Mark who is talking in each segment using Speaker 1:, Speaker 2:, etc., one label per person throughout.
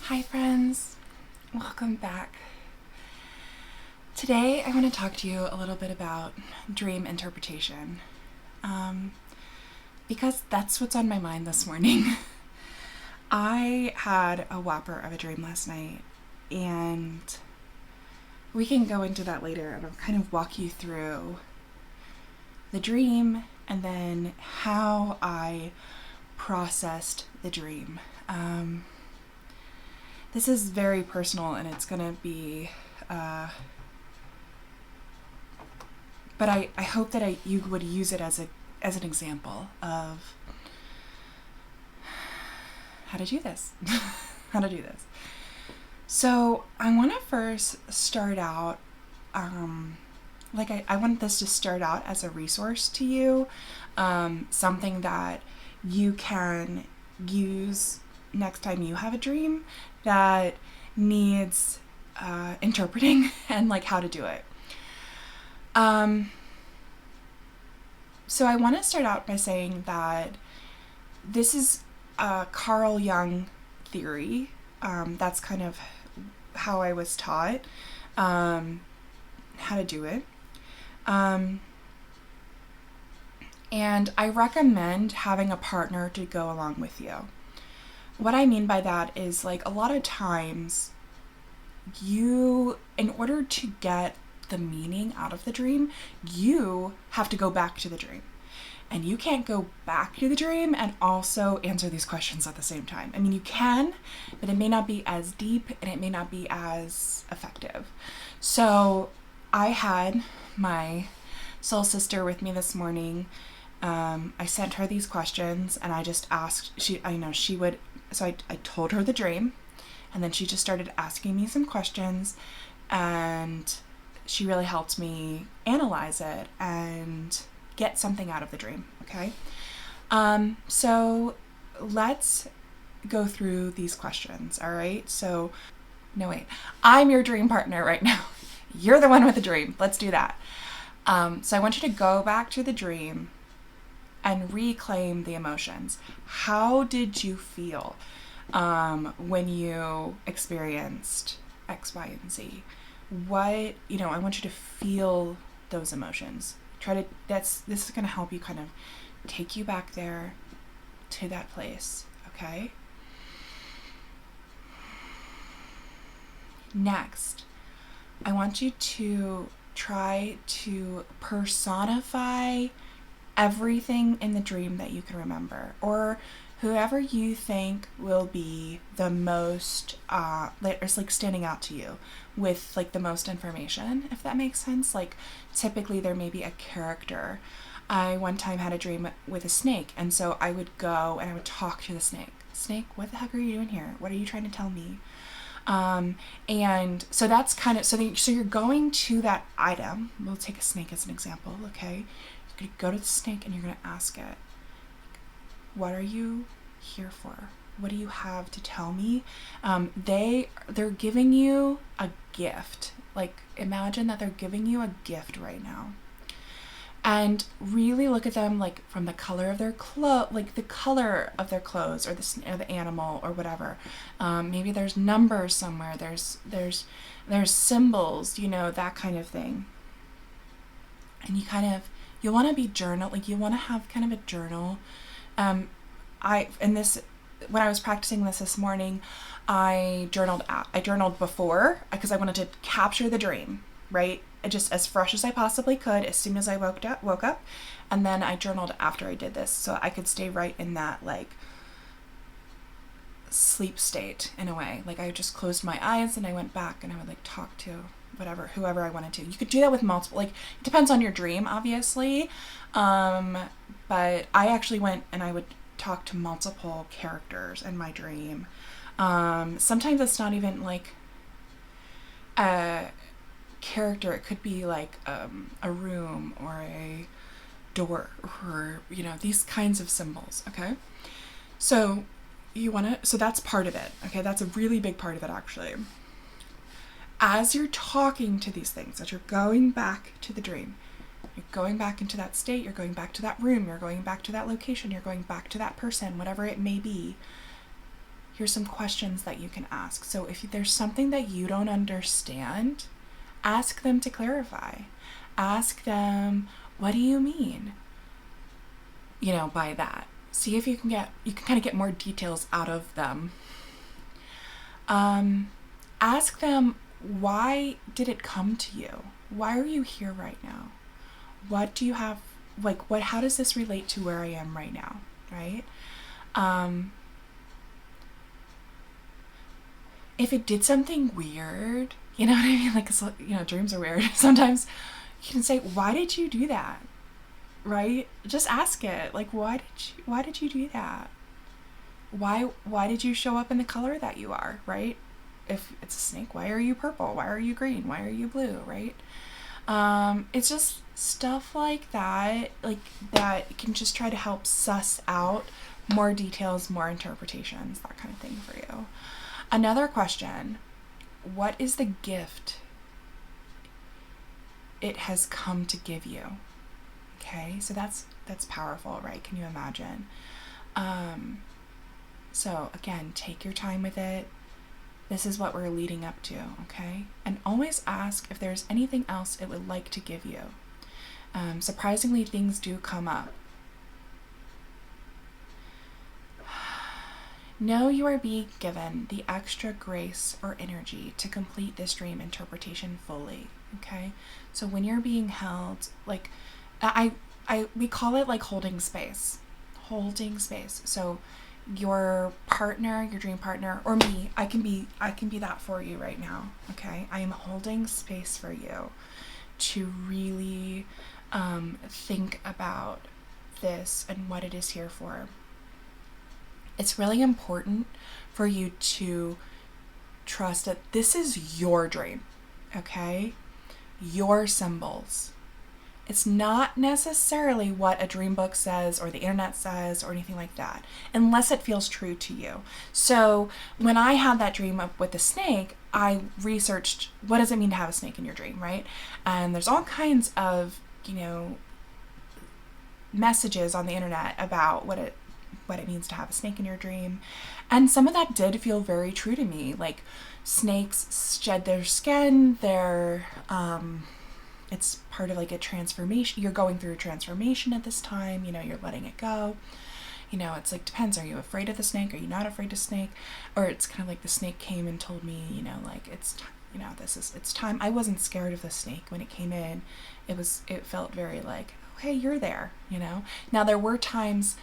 Speaker 1: Hi friends, welcome back. Today I want to talk to you a little bit about dream interpretation, because that's what's on my mind this morning. I had a whopper of a dream last night, and we can go into that later, and I'll kind of walk you through the dream and then how I processed the dream. This is very personal, and it's going to be, but I hope that you would use it as an example of how to do this. So I want to first start out, I want this to start out as a resource to you, something that you can use next time you have a dream that needs interpreting and how to do it. So I want to start out by saying that this is a Carl Jung theory. That's kind of how I was taught how to do it. And I recommend having a partner to go along with you. What I mean by that is, a lot of times in order to get the meaning out of the dream, you have to go back to the dream. And you can't go back to the dream and also answer these questions at the same time. I mean, you can, but it may not be as deep and it may not be as effective. So I had my soul sister with me this morning. I sent her these questions and I just asked, so I told her the dream, and then she just started asking me some questions, and she really helped me analyze it and get something out of the dream, okay? So let's go through these questions, all right? So, no wait, I'm your dream partner right now. You're the one with the dream. Let's do that. So I want you to go back to the dream and reclaim the emotions. How did you feel when you experienced X, Y, and Z? I want you to feel those emotions. This is going to help you kind of take you back there to that place, okay? Next, I want you to try to personify everything in the dream that you can remember, or whoever you think will be the most standing out to you with the most information, if that makes sense. Typically there may be a character. I one time had a dream with a snake, and so I would go and I would talk to the snake. Snake, what the heck are you doing here? What are you trying to tell me? And so that's kind of, so you're going to that item. We'll take a snake as an example, okay? You're going to go to the snake and you're going to ask it, what are you here for? What do you have to tell me? They're giving you a gift. Imagine that they're giving you a gift right now. And really look at them from the color of their the color of their clothes, or the animal, or whatever. Maybe there's numbers somewhere. There's symbols, that kind of thing. And you want to be journal. You want to have kind of a journal. When I was practicing this morning, I journaled before, because I wanted to capture the dream, right? Just as fresh as I possibly could as soon as I woke up, and then I journaled after I did this, so I could stay right in that sleep state in a way. I just closed my eyes and I went back and I would talk to whoever I wanted to. You could do that with multiple, it depends on your dream, obviously, but I actually went and I would talk to multiple characters in my dream. Sometimes it's not even a character. It could be a room or a door, or these kinds of symbols, okay? So that's part of it, okay? That's a really big part of it, actually. As you're talking to these things, as you're going back to the dream, you're going back into that state, you're going back to that room, you're going back to that location, you're going back to that person, whatever it may be, here's some questions that you can ask. So if there's something that you don't understand, ask them to clarify. Ask them, what do you mean, by that? See if you can kind of get more details out of them. Ask them, why did it come to you? Why are you here right now? What do you have, how does this relate to where I am right now, right? If it did something weird, you know what I mean? Like, dreams are weird. Sometimes you can say, why did you do that? Right? Just ask it. Like, why did you do that? Why did you show up in the color that you are, right? If it's a snake, why are you purple? Why are you green? Why are you blue, right? It's just stuff like that, that can just try to help suss out more details, more interpretations, that kind of thing for you. Another question, what is the gift it has come to give you? Okay, so that's powerful, right? Can you imagine? So again, take your time with it. This is what we're leading up to, okay? And always ask if there's anything else it would like to give you. Surprisingly, things do come up. Know you are being given the extra grace or energy to complete this dream interpretation fully, okay? So when you're being held, like, we call it like holding space. Holding space. So your partner, your dream partner, or me, I can be that for you right now, okay? I am holding space for you to really think about this and what it is here for. It's really important for you to trust that this is your dream, okay? Your symbols. It's not necessarily what a dream book says or the internet says or anything like that, unless it feels true to you. So when I had that dream up with the snake, I researched, what does it mean to have a snake in your dream, right? And there's all kinds of, messages on the internet about what it means to have a snake in your dream. And some of that did feel very true to me. Like, snakes shed their skin, it's part of like a transformation. You're going through a transformation at this time, you're letting it go. It's like, depends. Are you afraid of the snake? Are you not afraid of snake? Or it's kind of like the snake came and told me, it's time. I wasn't scared of the snake when it came in. It felt very like, oh, hey, you're there, Now there were times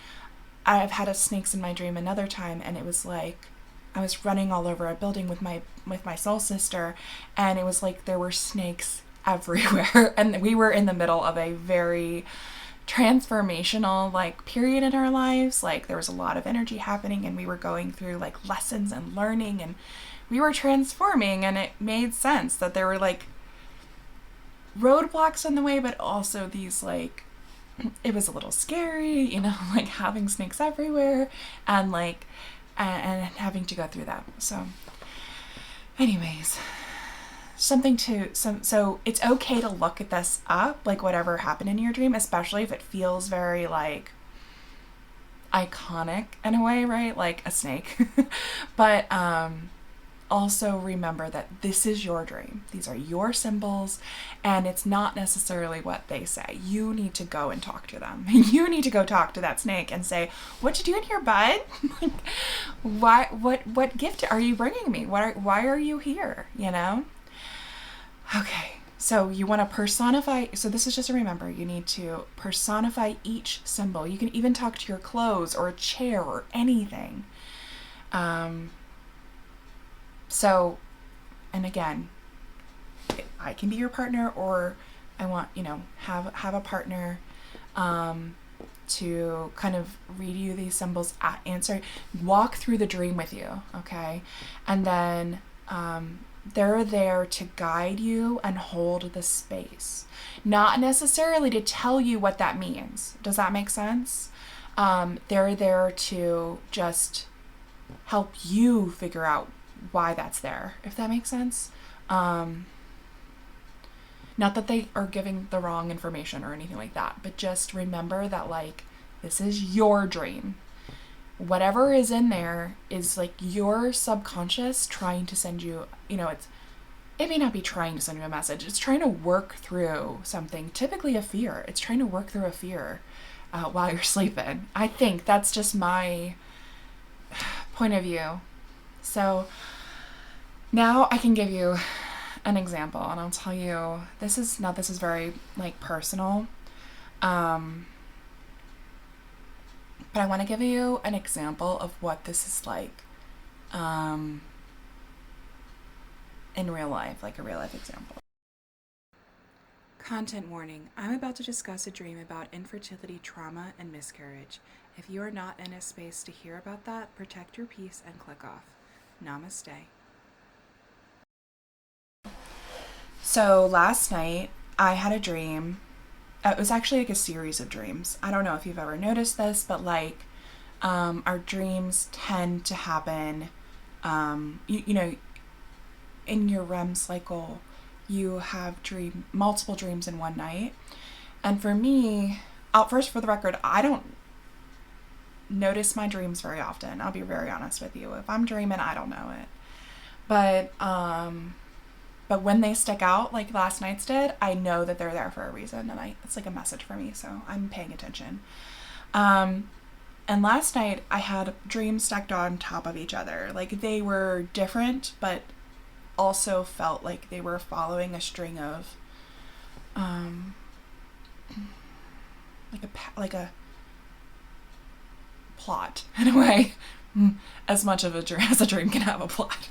Speaker 1: I've had snakes in my dream another time, and it was like I was running all over a building with my soul sister, and it was like there were snakes everywhere, and we were in the middle of a very transformational period in our lives. Like, there was a lot of energy happening, and we were going through lessons and learning, and we were transforming, and it made sense that there were roadblocks on the way, but also these it was a little scary, having snakes everywhere, and and having to go through that. So anyways, so it's okay to look at this up, whatever happened in your dream, especially if it feels very iconic in a way, right? Like a snake. But also remember that this is your dream. These are your symbols, and it's not necessarily what they say. You need to go and talk to them. You need to go talk to that snake and say, what you doing here, bud? What gift are you bringing me? Why are you here? Okay, so you want to personify. So this is just a remember. You need to personify each symbol. You can even talk to your clothes or a chair or anything. So, and again, I can be your partner, or I want, have a partner to kind of read you these symbols, walk through the dream with you, okay? And then they're there to guide you and hold the space, not necessarily to tell you what that means. Does that make sense? They're there to just help you figure out why that's there, if that makes sense. Not that they are giving the wrong information or anything like that, but just remember that this is your dream. whatever is in there is like your subconscious trying to send you, it may not be trying to send you a message. It's trying to work through something, typically a fear. It's trying to work through a fear while you're sleeping. I think that's just my point of view. So now I can give you an example, and I'll tell you, this is very like personal. But I want to give you an example of what this is like in real life, like a real life example. Content warning. I'm about to discuss a dream about infertility, trauma, and miscarriage. If you are not in a space to hear about that, protect your peace and click off. Namaste. So last night, I had a dream. It was actually like a series of dreams. I don't know if you've ever noticed this, but like our dreams tend to happen, you know, in your REM cycle, you have multiple dreams in one night. And for me, first for the record, I don't notice my dreams very often. I'll be very honest with you. If I'm dreaming, I don't know it. But when they stick out, like last night's did, I know that they're there for a reason, and it's like a message for me, so I'm paying attention. And last night I had dreams stacked on top of each other. Like they were different, but also felt like they were following a string of, like a plot in a way, as much of a dream as a dream can have a plot.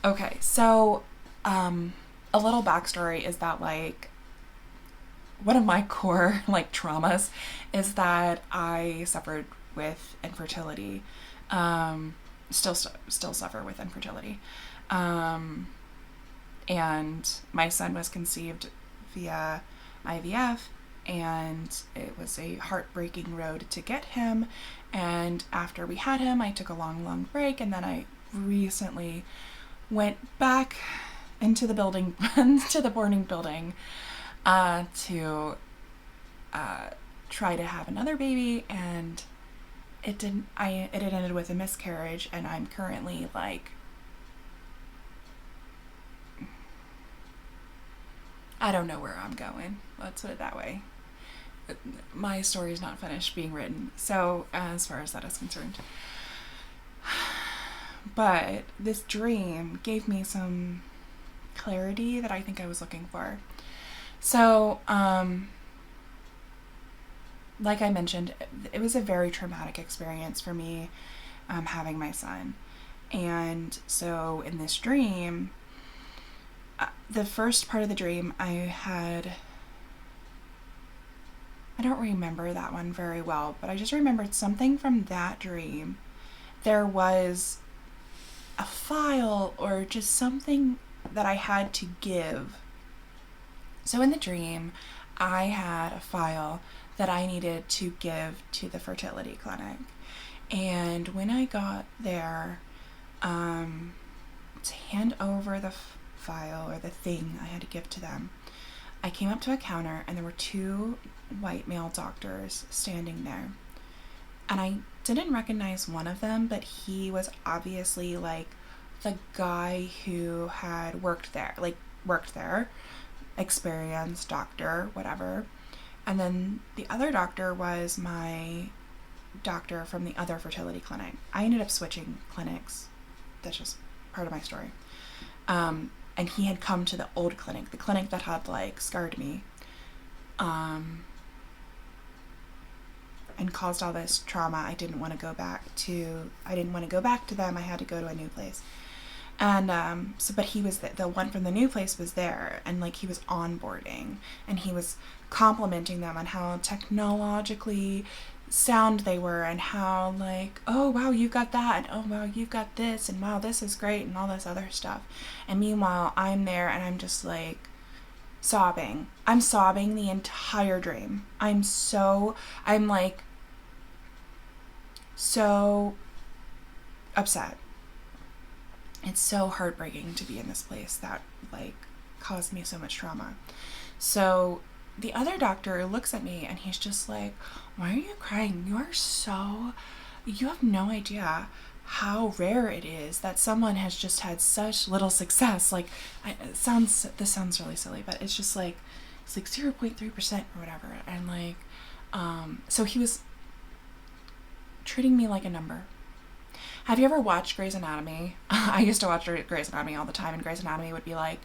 Speaker 1: Okay, so a little backstory is that like one of my core like traumas is that I suffered with infertility, still suffer with infertility, and my son was conceived via IVF, and it was a heartbreaking road to get him. And after we had him, I took a long break, and then I recently went back into the building, to the boarding building, to try to have another baby, and it didn't. It ended with a miscarriage, and I'm currently like, I don't know where I'm going. Let's put it that way. My story is not finished being written, so as far as that is concerned. But this dream gave me some clarity that I think I was looking for. So, like I mentioned, it was a very traumatic experience for me, having my son. And so in this dream, the first part of the dream I don't remember that one very well, but I just remembered something from that dream. There was a file or just something that I had to give. So in the dream, I had a file that I needed to give to the fertility clinic. And when I got there, to hand over the file or the thing I had to give to them, I came up to a counter and there were two white male doctors standing there. And I didn't recognize one of them, but he was obviously like the guy who had worked there, experienced doctor, whatever. And then the other doctor was my doctor from the other fertility clinic. I ended up switching clinics. That's just part of my story. And he had come to the old clinic, the clinic that had like scarred me, and caused all this trauma. I didn't want to go back to them. I had to go to a new place. And but he was the one from the new place was there, and like he was onboarding, and he was complimenting them on how technologically sound they were, and how like, oh wow, you've got that, and oh wow, you've got this, and wow, this is great, and all this other stuff. And meanwhile, I'm there and I'm just like sobbing. I'm sobbing the entire dream. I'm like so upset. It's so heartbreaking to be in this place that like caused me so much trauma. So the other doctor looks at me and he's just like, why are you crying? You are so you have no idea how rare it is that someone has just had such little success. Like, this sounds really silly, but it's just like, it's like 0.3% or whatever. And like, so he was treating me like a number. Have you ever watched Grey's Anatomy? I used to watch Grey's Anatomy all the time, and Grey's Anatomy would be like,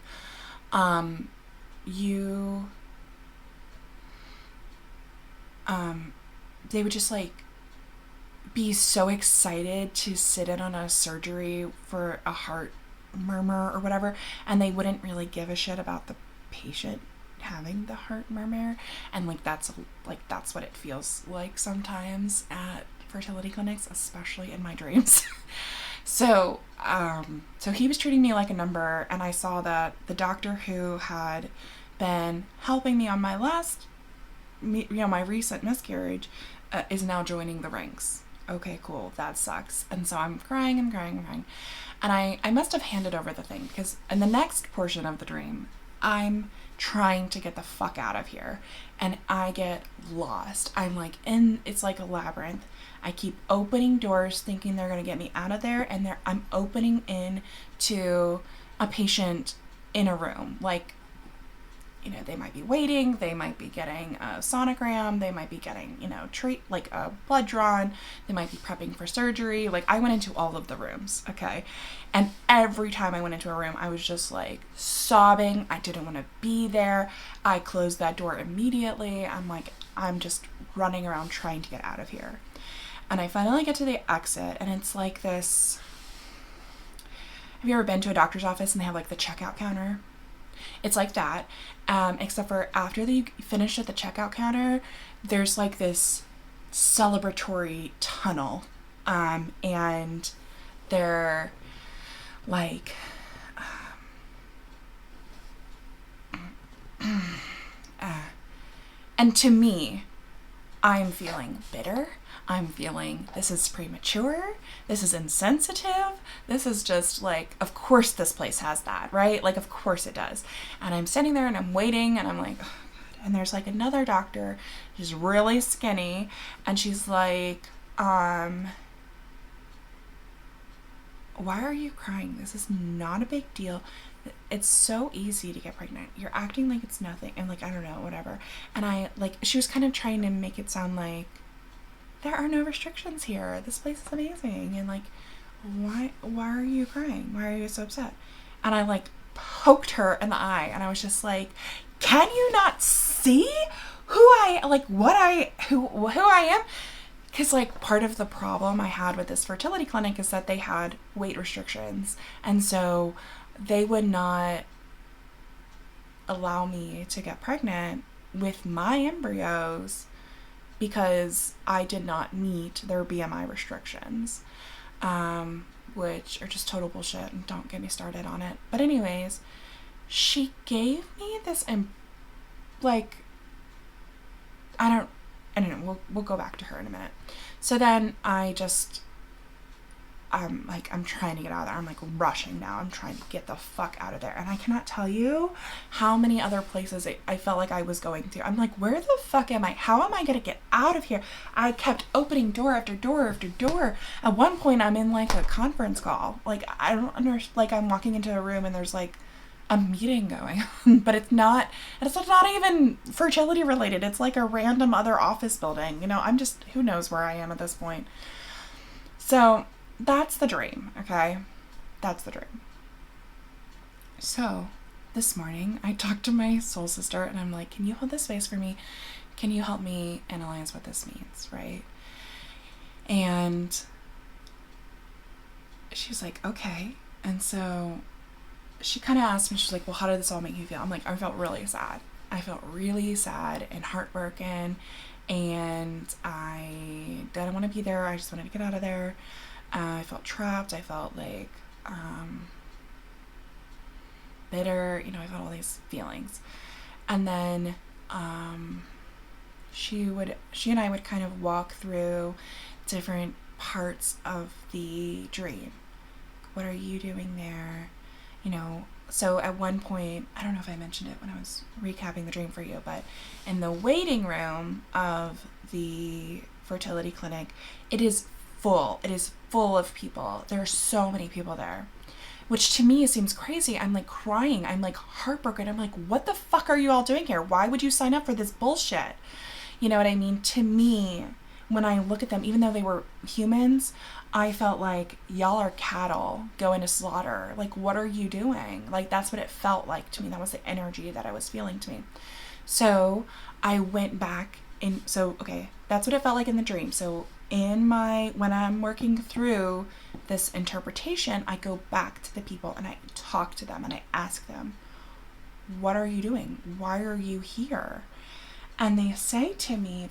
Speaker 1: they would just like be so excited to sit in on a surgery for a heart murmur or whatever, and they wouldn't really give a shit about the patient having the heart murmur. And like that's what it feels like sometimes at fertility clinics, especially in my dreams. So he was treating me like a number, and I saw that the doctor who had been helping me on my my recent miscarriage is now joining the ranks. Okay, cool. That sucks. And so I'm crying. And I must have handed over the thing, because in the next portion of the dream, I'm trying to get the fuck out of here, and I get lost. I'm like it's like a labyrinth. I keep opening doors thinking they're going to get me out of there, and I'm opening in to a patient in a room. Like, they might be waiting, they might be getting a sonogram, they might be getting, like a blood drawn, they might be prepping for surgery. Like, I went into all of the rooms, okay? And every time I went into a room, I was just like sobbing. I didn't want to be there. I closed that door immediately. I'm just running around trying to get out of here. And I finally get to the exit, and it's like this. Have you ever been to a doctor's office and they have like the checkout counter? It's like that, except for after you finish at the checkout counter, there's like this celebratory tunnel, and they're like, and to me, I'm feeling bitter. I'm feeling this is premature. This is insensitive. This is just like, of course this place has that, right? Like, of course it does. And I'm standing there and I'm waiting, and I'm like, oh God. And there's like another doctor, she's really skinny, and she's like, why are you crying? This is not a big deal. It's so easy to get pregnant. You're acting like it's nothing. And like, I don't know, whatever. And she was kind of trying to make it sound like, there are no restrictions here. This place is amazing. And like, why are you crying? Why are you so upset? And I like poked her in the eye, and I was just like, can you not see who I am? Because like, part of the problem I had with this fertility clinic is that they had weight restrictions. And so they would not allow me to get pregnant with my embryos because I did not meet their BMI restrictions, which are just total bullshit, and don't get me started on it. But anyways, she gave me this, like, I don't know, we'll go back to her in a minute. So then I'm trying to get out of there. I'm like rushing now. I'm trying to get the fuck out of there. And I cannot tell you how many other places I felt like I was going to. I'm like, where the fuck am I? How am I going to get out of here? I kept opening door after door after door. At one point, I'm in like a conference call. Like, I don't understand. Like, I'm walking into a room and there's like a meeting going on, but it's not even fertility related. It's like a random other office building. I'm just, who knows where I am at this point. So that's the dream, okay? That's the dream. So this morning, I talked to my soul sister, and I'm like, can you hold this space for me? Can you help me analyze what this means, right? And she's like, okay. And so she kind of asked me, she's like, well, how did this all make you feel? I'm like, I felt really sad. I felt really sad and heartbroken, and I didn't want to be there. I just wanted to get out of there. I felt trapped. I felt like bitter. I felt all these feelings. And then she and I would kind of walk through different parts of the dream. What are you doing there? So at one point, I don't know if I mentioned it when I was recapping the dream for you, but in the waiting room of the fertility clinic, it is full. It is full of people. There are so many people there, which to me seems crazy. I'm like crying. I'm like heartbroken. I'm like, what the fuck are you all doing here? Why would you sign up for this bullshit? You know what I mean? To me, when I look at them, even though they were humans, I felt like, y'all are cattle going to slaughter. Like, what are you doing? Like, that's what it felt like to me. That was the energy that I was feeling to me. So I went back in. So, okay, that's what it felt like in the dream. So when I'm working through this interpretation, I go back to the people and I talk to them and I ask them, what are you doing? Why are you here? And they say to me,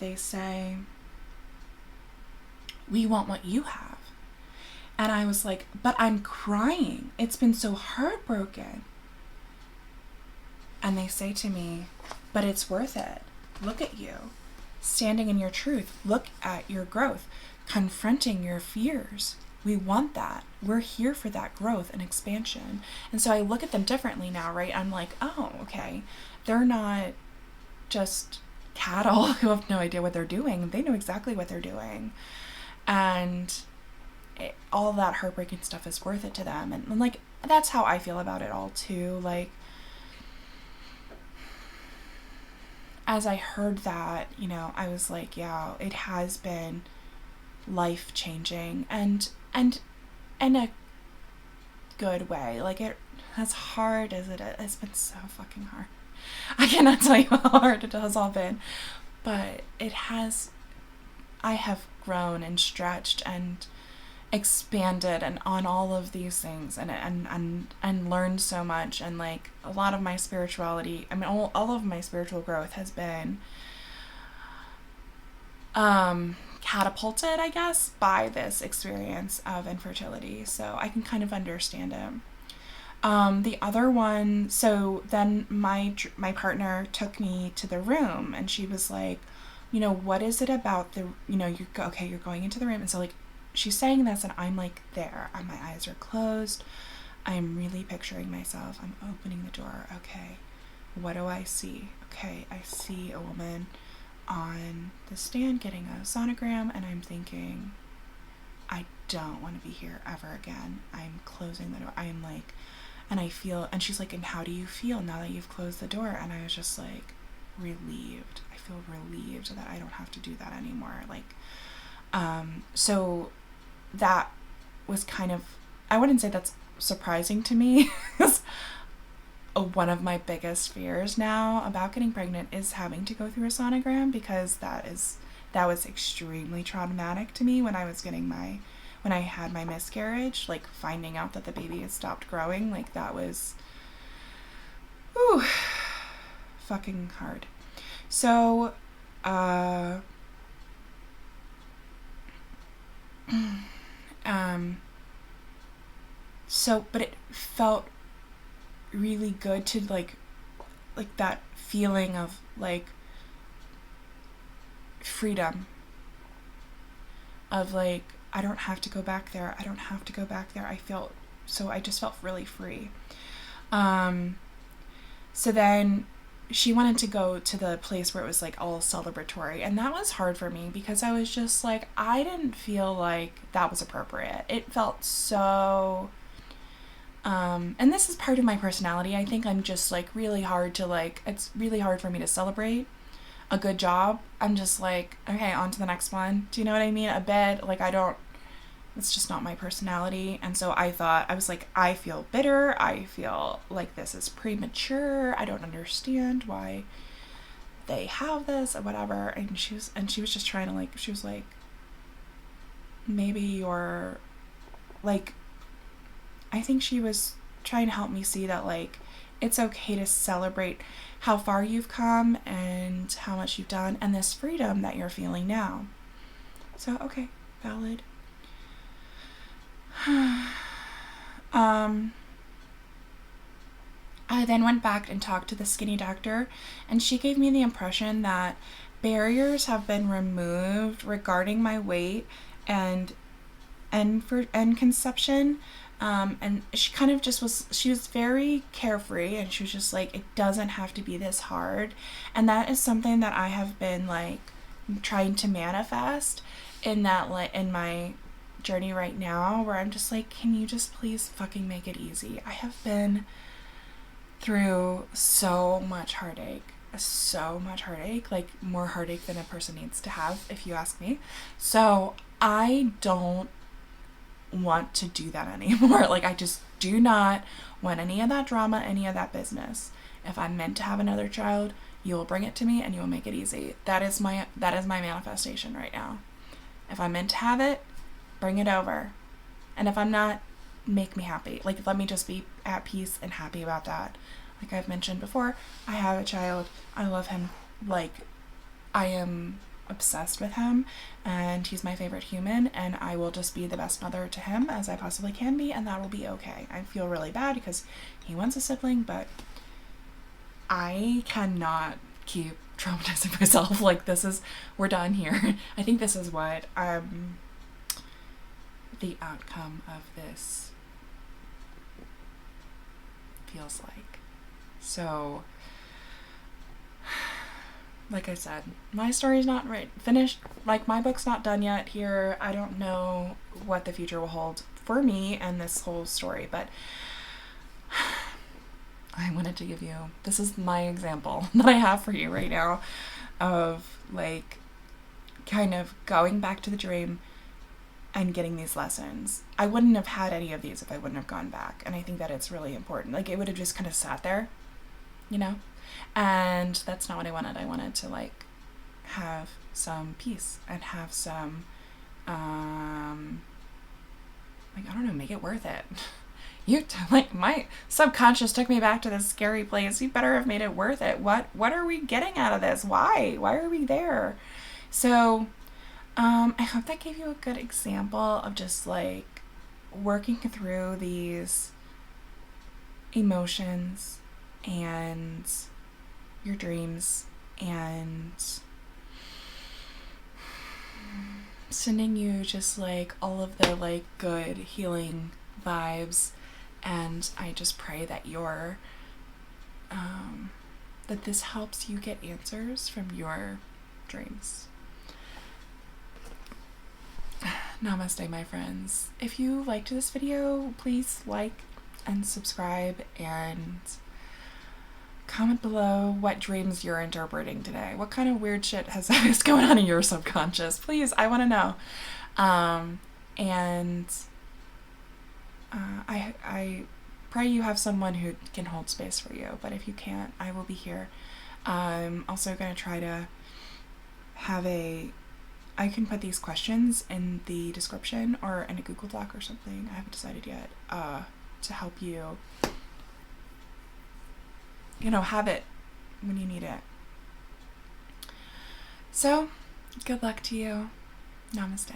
Speaker 1: we want what you have. And I was like, but I'm crying. It's been so heartbroken. And they say to me, but it's worth it. Look at you, standing in your truth. Look at your growth, confronting your fears. We want that. We're here for that growth and expansion. And so I look at them differently now, right? I'm like, oh, okay. They're not just cattle who have no idea what they're doing. They know exactly what they're doing. And all that heartbreaking stuff is worth it to them. And like, that's how I feel about it all too. Like, as I heard that, you know, I was like, yeah, it has been life changing and in a good way. Like, it, as hard as it is, it's been so fucking hard. I cannot tell you how hard it has all been, but I have grown and stretched and expanded and on all of these things and learned so much. And like, a lot of my spirituality, I mean, all of my spiritual growth has been catapulted, I guess, by this experience of infertility. So I can kind of understand it. The other one, so then my partner took me to the room and she was like, you know, what is it about the, you know, you're going into the room. And so like, she's saying this and I'm like there, and my eyes are closed. I'm really picturing myself. I'm opening the door. Okay, what do I see? Okay, I see a woman on the stand getting a sonogram, and I'm thinking, I don't want to be here ever again. I'm closing the door. I'm like, and I feel, and she's like, and how do you feel now that you've closed the door? And I was just like, relieved. I feel relieved that I don't have to do that anymore. Like, so that was kind of, I wouldn't say that's surprising to me. One of my biggest fears now about getting pregnant is having to go through a sonogram, because that was extremely traumatic to me when I had my miscarriage. Like, finding out that the baby had stopped growing, like, that was fucking hard. So but it felt really good to like that feeling of like freedom, of like, I don't have to go back there. I just felt really free. So then she wanted to go to the place where it was like all celebratory, and that was hard for me because I was just like, I didn't feel like that was appropriate. It felt so and this is part of my personality. I think I'm just like really hard to like, it's really hard for me to celebrate a good job. I'm just like, okay, on to the next one. Do you know what I mean? A bit like, it's just not my personality. And so I was like, I feel bitter. I feel like this is premature. I don't understand why they have this or whatever. And she was just trying to like, she was like, maybe you're like, I think she was trying to help me see that like, it's okay to celebrate how far you've come and how much you've done and this freedom that you're feeling now. So, okay, valid. I then went back and talked to the skinny doctor, and she gave me the impression that barriers have been removed regarding my weight and conception. And she kind of just she was very carefree, and she was just like, it doesn't have to be this hard. And that is something that I have been like trying to manifest in that, like, in my journey right now where I'm just like, can you just please fucking make it easy? I have been through so much heartache, like more heartache than a person needs to have, if you ask me. So I don't want to do that anymore. Like, I just do not want any of that drama, any of that business. If I'm meant to have another child, you will bring it to me and you will make it easy. That is my manifestation right now. If I'm meant to have it, bring it over. And if I'm not, make me happy. Like, let me just be at peace and happy about that. Like I've mentioned before, I have a child. I love him. Like, I am obsessed with him, and he's my favorite human, and I will just be the best mother to him as I possibly can be, and that will be okay. I feel really bad because he wants a sibling, but I cannot keep traumatizing myself. Like, we're done here. I think this is what the outcome of this feels like. So, like I said, my story's not finished. Like, my book's not done yet here. I don't know what the future will hold for me and this whole story, but I wanted to give you, this is my example that I have for you right now of, like, kind of going back to the dream and getting these lessons. I wouldn't have had any of these if I wouldn't have gone back, and I think that it's really important. Like, it would have just kind of sat there, you know? And that's not what I wanted. I wanted to, like, have some peace and have some, like, I don't know, make it worth it. Like, my subconscious took me back to this scary place. You better have made it worth it. What are we getting out of this? Why are we there? So, I hope that gave you a good example of just, like, working through these emotions and your dreams and sending you just, like, all of the, like, good healing vibes. And I just pray that that this helps you get answers from your dreams. Namaste, my friends. If you liked this video, please like and subscribe and comment below what dreams you're interpreting today. What kind of weird shit is going on in your subconscious? Please, I want to know. I pray you have someone who can hold space for you, but if you can't, I will be here. I'm also going to try to have I can put these questions in the description or in a Google Doc or something. I haven't decided yet, to help you, have it when you need it. So, good luck to you. Namaste.